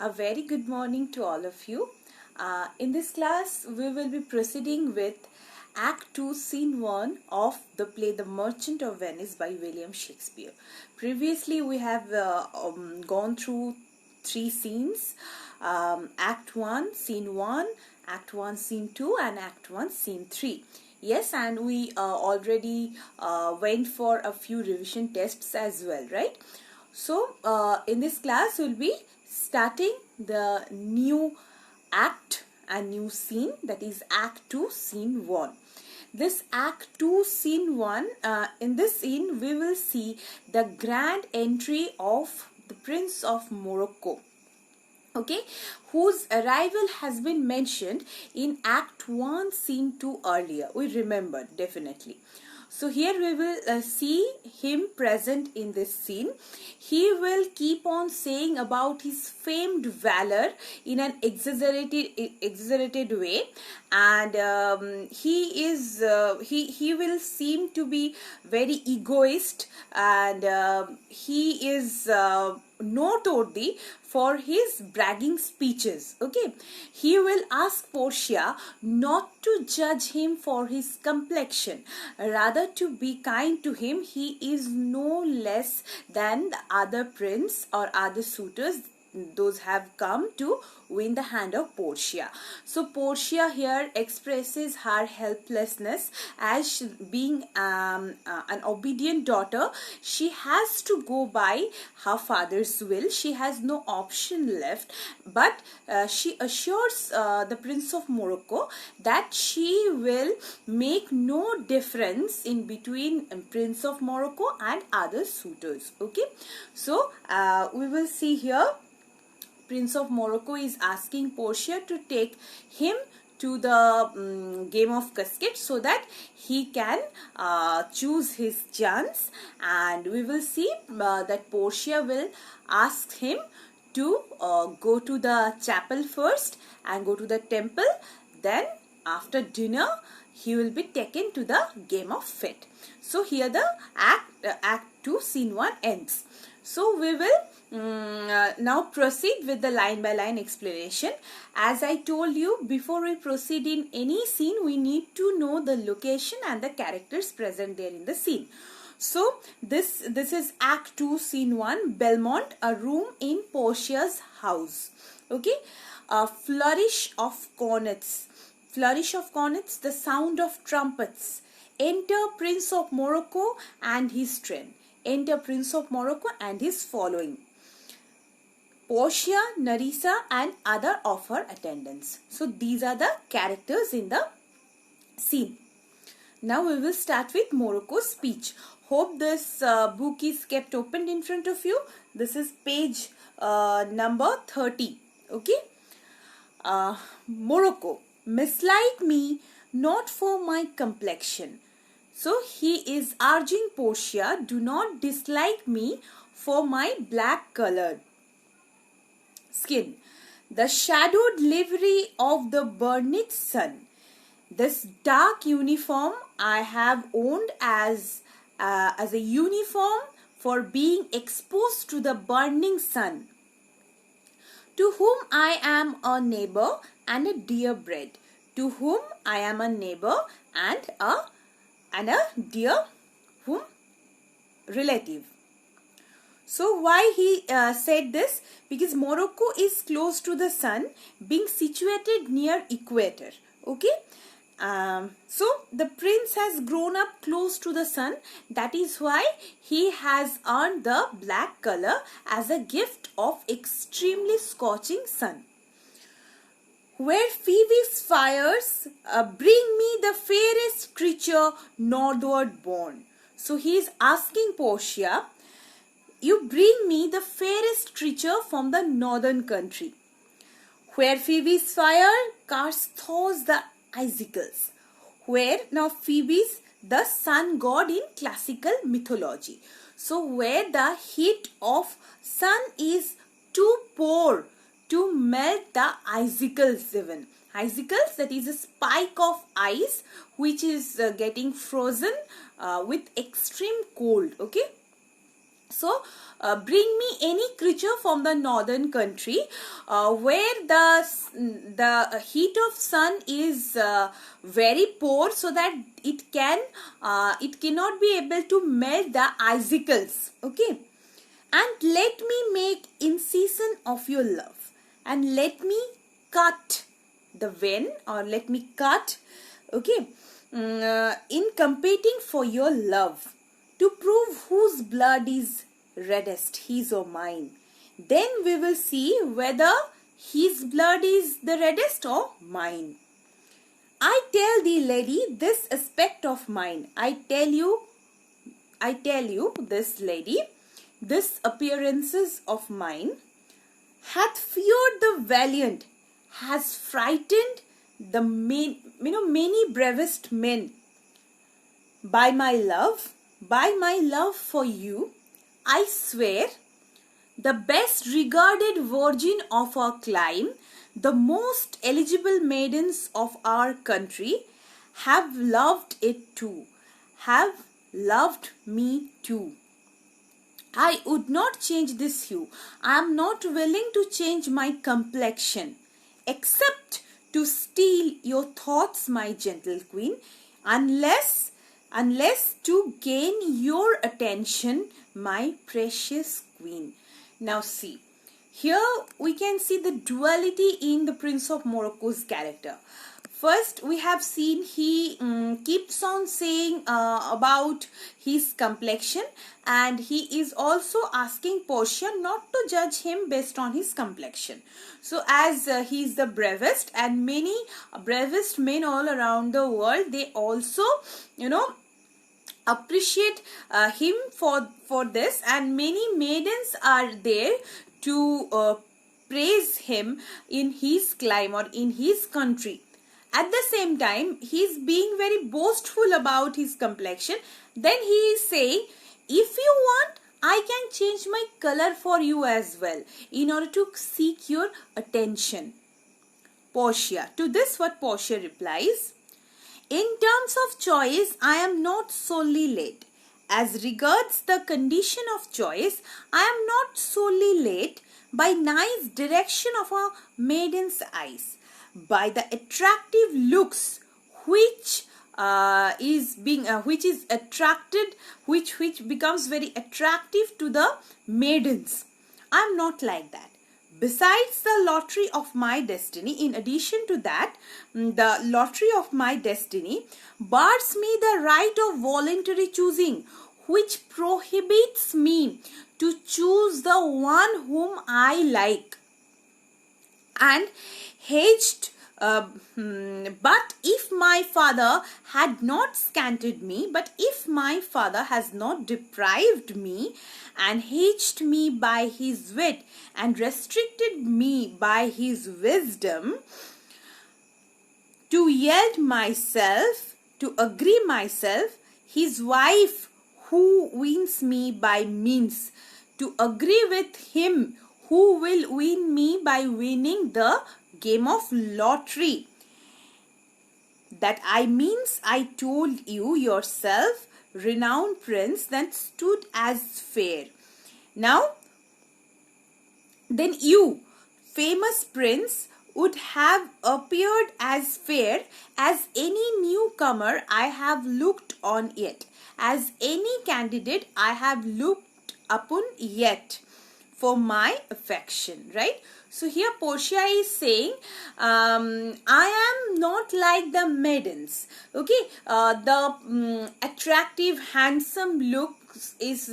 A very good morning to all of you. In this class, we will be proceeding with Act 2, Scene 1 of the play The Merchant of Venice by William Shakespeare. Previously, we have gone through 3 scenes. Act 1, Scene 1, Act 1, Scene 2 and Act 1, Scene 3. Yes, and we already went for a few revision tests as well, right? So, in this class, we'll be starting the new act and new scene, that is Act 2, Scene 1. This Act 2, Scene 1, in this scene, we will see the grand entry of the Prince of Morocco. Okay, whose arrival has been mentioned in Act 1, Scene 2 earlier. We remember definitely. So here we will see him present in this scene. He will keep on saying about his famed valor in an exaggerated way, and he will seem to be very egoist, and he is noteworthy for his bragging speeches. Okay, he will ask Portia not to judge him for his complexion, rather to be kind to him. He is no less than the other prince or other suitors, those have come to win the hand of Portia. So Portia here expresses her helplessness as being an obedient daughter. She has to go by her father's will. She has no option left, but she assures the Prince of Morocco that she will make no difference in between Prince of Morocco and other suitors. Okay, so we will see here Prince of Morocco is asking Portia to take him to the game of casket so that he can choose his chance, and we will see that Portia will ask him to go to the chapel first and go to the temple. Then after dinner he will be taken to the game of fete. So here the act 2 scene 1 ends. So we will now proceed with the line by line explanation. As I told you, before we proceed in any scene, we need to know the location and the characters present there in the scene. So this is Act 2 Scene 1, Belmont, a room in Portia's house. Okay, a flourish of cornets, the sound of trumpets. Enter Prince of Morocco and his train. Enter Prince of Morocco and his following. Portia, Nerissa and other of her attendants. So these are the characters in the scene. Now we will start with Morocco's speech. Hope this book is kept open in front of you. This is page number 30. Okay. Morocco, mislike me not for my complexion. So he is urging Portia, do not dislike me for my black colored skin. The shadowed livery of the burnished sun. This dark uniform I have owned as a uniform for being exposed to the burning sun. To whom I am a neighbor and a dear bread. To whom I am a neighbor and a dear relative. So why he said this? Because Morocco is close to the sun, being situated near equator. Okay. So the prince has grown up close to the sun. That is why he has earned the black color as a gift of extremely scorching sun. Where Phoebe's fires bring me the fairest creature northward born. So he is asking Portia, you bring me the fairest creature from the northern country. Where Phoebe's fire casts thaws the icicles. Where, now Phoebe's the sun god in classical mythology. So where the heat of sun is too poor to melt the icicles even. Icicles, that is a spike of ice which is getting frozen with extreme cold. Okay. So bring me any creature from the northern country where the heat of sun is very poor, so that it cannot be able to melt the icicles. Okay, and let me make incision of your love, and let me cut the vein, or let me cut, okay, in competing for your love, to prove whose blood is reddest, his or mine. Then we will see whether his blood is the reddest or mine. I tell thee, lady, this aspect of mine. I tell you, this lady, this appearances of mine, hath feared the valiant, has frightened the many bravest men. By my love for you, I swear, the best regarded virgin of our clime, the most eligible maidens of our country, have loved it too, have loved me too. I would not change this hue. I am not willing to change my complexion, except to steal your thoughts, my gentle queen, unless to gain your attention, my precious queen. Now see, here we can see the duality in the Prince of Morocco's character. First, we have seen he keeps on saying about his complexion, and he is also asking Portia not to judge him based on his complexion. So as he is the bravest, and many bravest men all around the world, they also, appreciate him for this, and many maidens are there to praise him in his clime or in his country. At the same time, he is being very boastful about his complexion. Then he is saying, if you want, I can change my color for you as well, in order to seek your attention. Portia. To this, what Portia replies: in terms of choice, I am not solely led. As regards the condition of choice, I am not solely led by nice direction of a maiden's eyes, by the attractive looks which becomes very attractive to the maidens. I am not like that. Besides the lottery of my destiny, in addition to that, the lottery of my destiny bars me the right of voluntary choosing, which prohibits me to choose the one whom I like. And hedged, but if my father had not scanted me, but if my father has not deprived me, and hedged me by his wit, and restricted me by his wisdom, to yield myself, to agree myself, his wife who wins me by means, to agree with him who will win me by winning the game of lottery. That I means I told you yourself, renowned prince, that stood as fair. Now, then you, famous prince, would have appeared as fair as any newcomer I have looked on yet, as any candidate I have looked upon yet, for my affection, right? So here Portia is saying, I am not like the maidens. Okay, the attractive, handsome looks is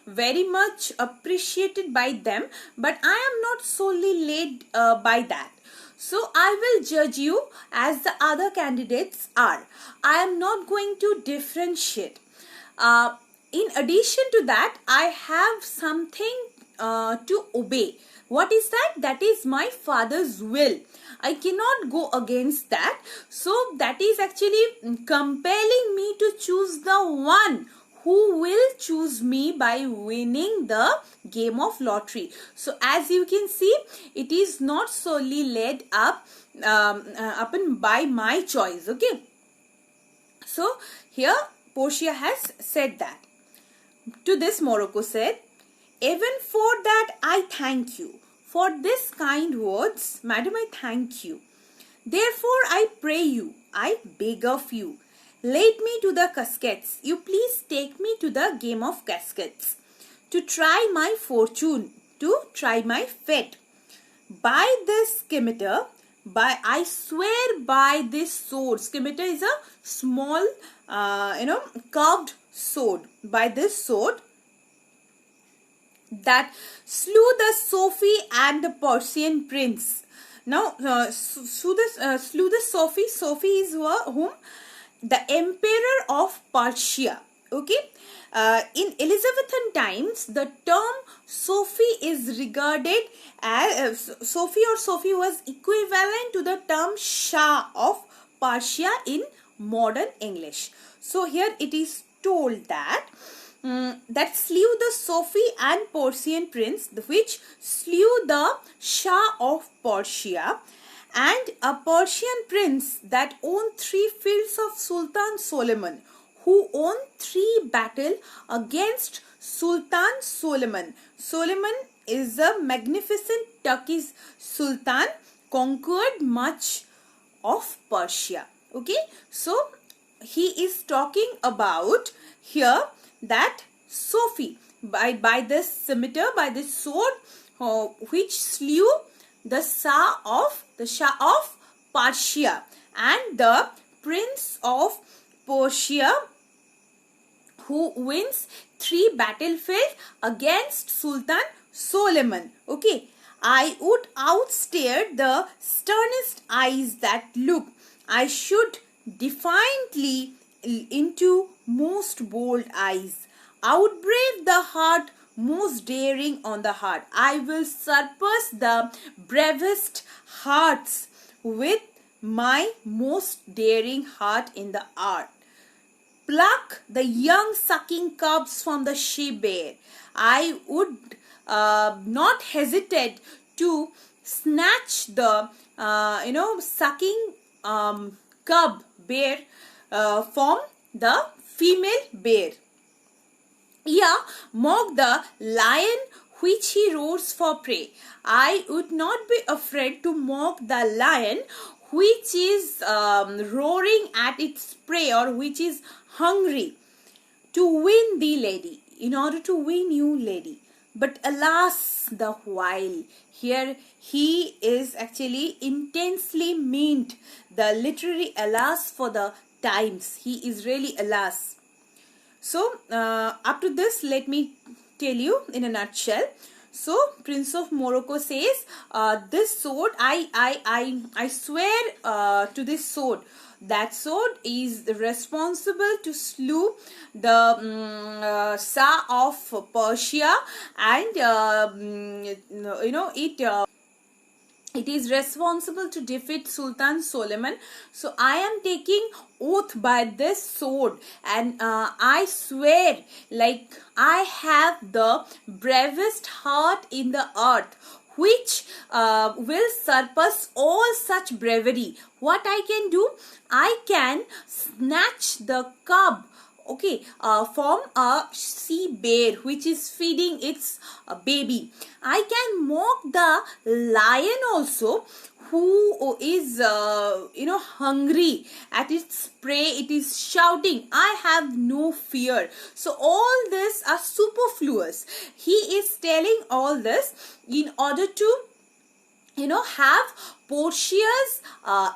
very much appreciated by them, but I am not solely led by that. So I will judge you as the other candidates are. I am not going to differentiate. In addition to that, I have something to obey. What is that? That is my father's will. I cannot go against that. So that is actually compelling me to choose the one who will choose me by winning the game of lottery. So as you can see, it is not solely led up by my choice. Okay. So here Portia has said that. To this Morocco said, "Even for that I thank you. For this kind words, madam, I thank you. Therefore I pray you, I beg of you, lead me to the caskets. You please take me to the game of caskets, to try my fortune, to try my fate. By this scimitar, I swear by this sword." Scimitar is a small, curved sword. "By this sword that slew the Sophie and the Persian prince." Now, slew the Sophie. Sophie is whom? The emperor of Persia. Okay. In Elizabethan times, the term Sophie is regarded as Sophie was equivalent to the term Shah of Persia in modern English. So here it is told that that slew the Sophie and Persian prince, which slew the Shah of Persia, and a Persian prince that owned 3 fields of Sultan Solomon, who won 3 battles against Sultan Solomon. Solomon is a magnificent Turkish sultan, conquered much of Persia. Okay, so he is talking about here that Sophie, by this scimitar, by this sword, which slew the Shah of Persia and the prince of Persia, who wins 3 battlefields against Sultan Solomon. Okay, "I would outstare the sternest eyes that look. I should defiantly into most bold eyes. Outbrave the heart most daring on the heart. I will surpass the bravest hearts with my most daring heart in the art. Pluck the young sucking cubs from the she-bear. I would not hesitate to snatch the sucking cub bear from the female bear. Yeah, mock the lion which he roars for prey. I would not be afraid to mock the lion which is roaring at its prey, or which is hungry to win thee, lady, in order to win you, lady. But alas, the while." Here he is actually intensely meant the literary alas for the times. He is really alas. So up to this, let me tell you in a nutshell. So Prince of Morocco says, this sword, I swear to this sword. That sword is responsible to slew the Shah of Persia, and it is responsible to defeat Sultan Solomon. So I am taking oath by this sword, and I swear, like, I have the bravest heart in the earth, which will surpass all such bravery. What I can do? I can snatch the cub, okay, from a sea bear which is feeding its baby. I can mock the lion also, who is hungry at its prey. It is shouting, "I have no fear." So all this are superfluous. He is telling all this in order to have Portia's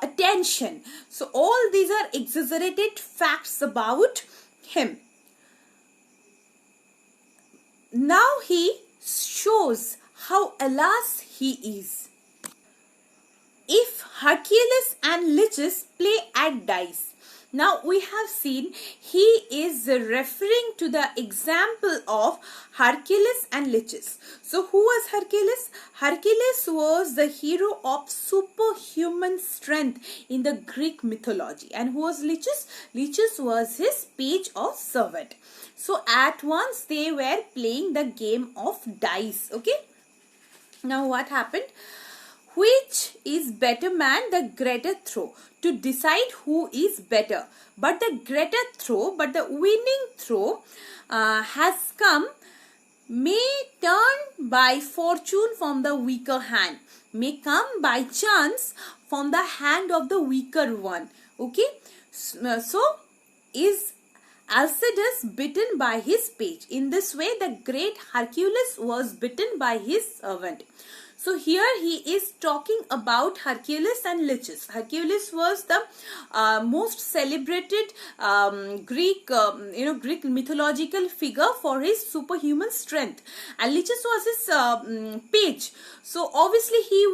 attention. So all these are exaggerated facts about him. Now he shows how alas he is. If Hercules and Lichess play at dice. Now we have seen he is referring to the example of Hercules and Lichess. So who was Hercules? Hercules was the hero of superhuman strength in the Greek mythology. And who was Lichess? Lichess was his page or servant. So at once they were playing the game of dice. Okay. Now what happened? Which is better man? The greater throw, to decide who is better. But the winning throw has come, may turn by fortune from the weaker hand, may come by chance from the hand of the weaker one. Okay, so is Alcides bitten by his page. In this way, the great Hercules was bitten by his servant. So here he is talking about Hercules and Lichess. Hercules was the most celebrated Greek mythological figure for his superhuman strength, and Lichess was his page. So obviously he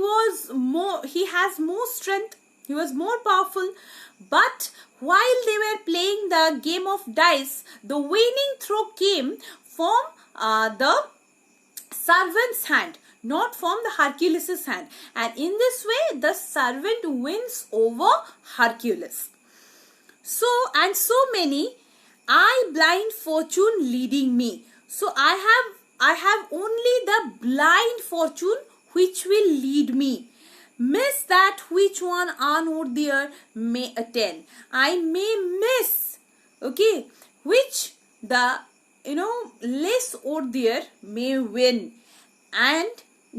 has more strength. He was more powerful. But while they were playing the game of dice, the winning throw came from the servant's hand, not from the Hercules' hand. And in this way, the servant wins over Hercules. So many, I blind fortune leading me. So I have only the blind fortune which will lead me. Miss that which one unworthier may attain. I may miss, okay, which the less worthier may win, and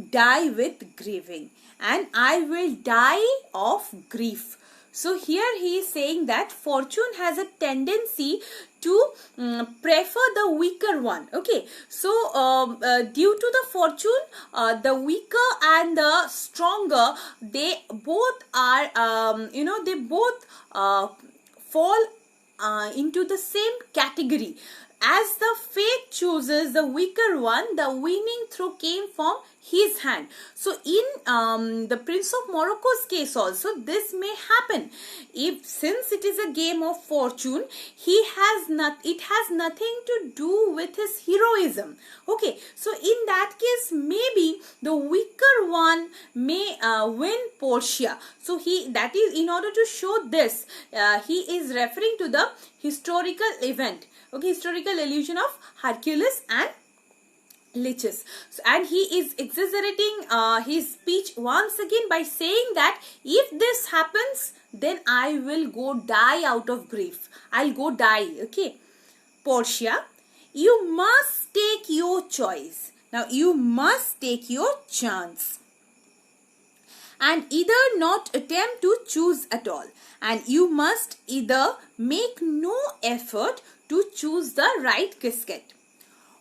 die with grieving, and I will die of grief. So here he is saying that fortune has a tendency to prefer the weaker one. Okay, so due to the fortune, the weaker and the stronger, they both are they both fall into the same category. As the fate chooses the weaker one, the winning throw came from his hand. So in the Prince of Morocco's case also, this may happen. Since it is a game of fortune, it has nothing to do with his heroism. Okay, so in that case, maybe the weaker one may win Portia. So that is in order to show this, he is referring to the historical event. Okay, historical illusion of Hercules and Lichess. So, and he is exaggerating his speech once again by saying that if this happens, then I will go die out of grief. I'll go die. Okay. Portia, you must take your choice. Now you must take your chance, and either not attempt to choose at all, and you must either make no effort to choose the right casket,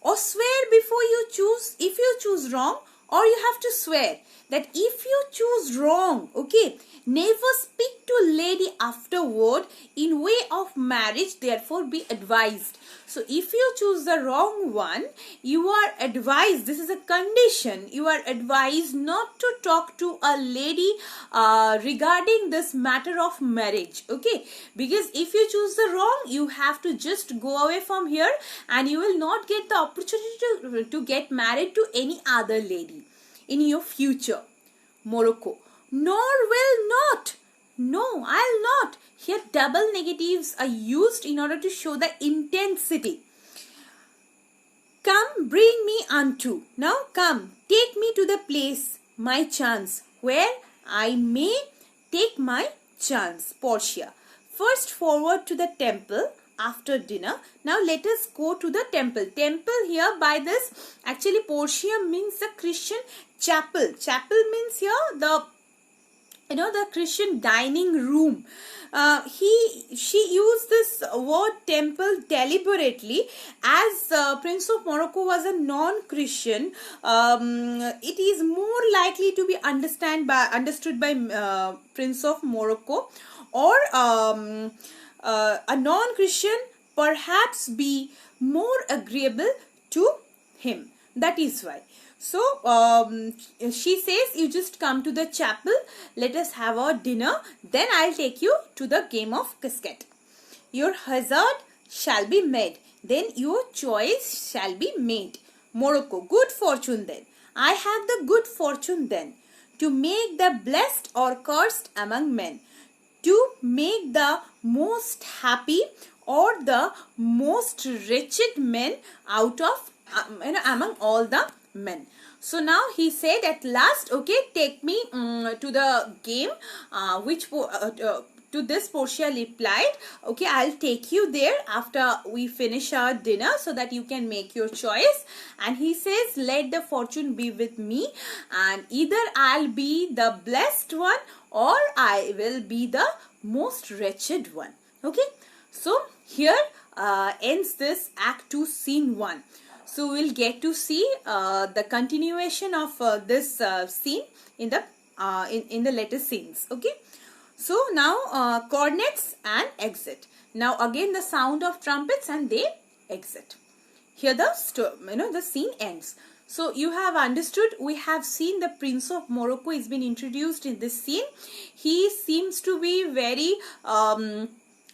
or swear before you choose. If you choose wrong, or you have to swear that if you choose wrong, okay, never speak to lady afterward in way of marriage, therefore be advised. So if you choose the wrong one, you are advised, this is a condition, you are advised not to talk to a lady regarding this matter of marriage. Okay, because if you choose the wrong, you have to just go away from here, and you will not get the opportunity to get married to any other lady in your future. Morocco, nor will not. No, I'll not. Here double negatives are used in order to show the intensity. Come, bring me unto. Now come, take me to the place, my chance, where I may take my chance. Portia, first forward to the temple after dinner. Now let us go to the temple. Temple here, by this, actually Portia means the Christian chapel. Chapel means here the Christian dining room. She used this word temple deliberately, as Prince of Morocco was a non-Christian. It is more likely to be understood by Prince of Morocco, or a non-Christian perhaps be more agreeable to him. That is why. So she says, you just come to the chapel, let us have our dinner, then I'll take you to the game of casket. Your hazard shall be made, then your choice shall be made. Morocco, good fortune then. I have the good fortune then to make the blessed or cursed among men, to make the most happy or the most wretched men out of among all the men. So now he said at last, okay, take me to the game, to this Portia replied, okay, I'll take you there after we finish our dinner so that you can make your choice. And he says, let the fortune be with me, and either I'll be the blessed one or I will be the most wretched one. Okay, so here ends this Act 2 Scene 1. So we'll get to see the continuation of this scene in the later scenes. Okay. So now cornets and exit. Now again the sound of trumpets and they exit. Here the scene ends. So you have understood, we have seen the Prince of Morocco is been introduced in this scene. He seems to be very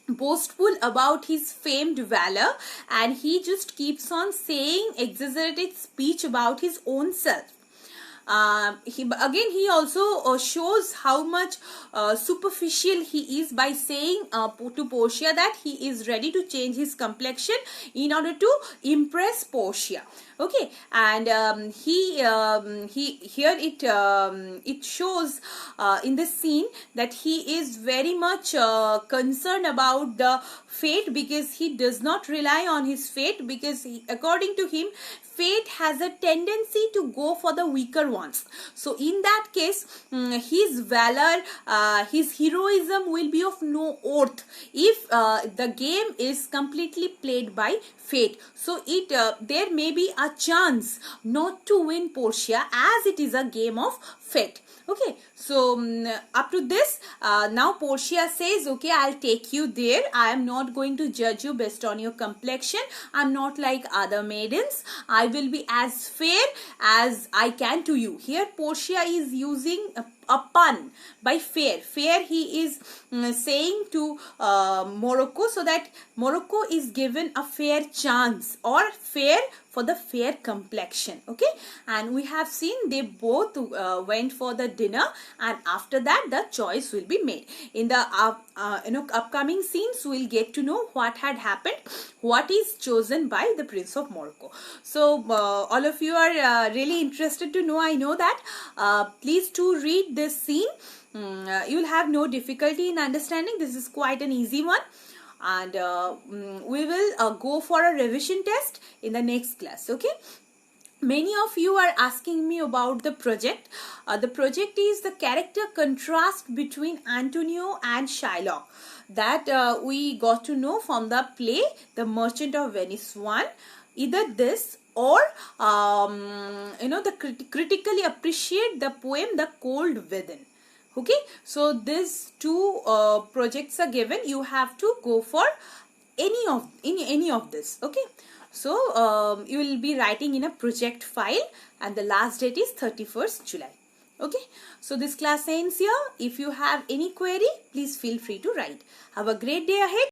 boastful about his famed valor, and he just keeps on saying exaggerated speech about his own self. He also shows how much superficial he is by saying to Portia that he is ready to change his complexion in order to impress Portia. Okay, and it shows in this scene that he is very much concerned about the fate, because he does not rely on his fate, because according to him, fate has a tendency to go for the weaker ones. So in that case, his valor, his heroism will be of no worth if the game is completely played by fate. So there may be a chance not to win Portia, as it is a game of fate. Okay, so up to this, now Portia says, okay, I'll take you there. I am not going to judge you based on your complexion. I'm not like other maidens. I will be as fair as I can to you. Here Portia is using a pun by fair. Fair he is saying to Morocco, so that Morocco is given a fair chance, or fair for the fair complexion. Okay, and we have seen they both went for the dinner, and after that the choice will be made. In the upcoming scenes, we'll get to know what had happened, what is chosen by the Prince of Morocco. So all of you are really interested to know, I know that. Please to read this scene. You'll have no difficulty in understanding. This is quite an easy one, and we will go for a revision test in the next class. Okay, many of you are asking me about the project. The project is the character contrast between Antonio and Shylock, that we got to know from the play The Merchant of Venice 1. Either this or critically appreciate the poem The Cold Within. Okay, so these two projects are given. You have to go for any of this. Okay, so you will be writing in a project file, and the last date is 31st July. Okay, so this class ends here. If you have any query, please feel free to write. Have a great day ahead.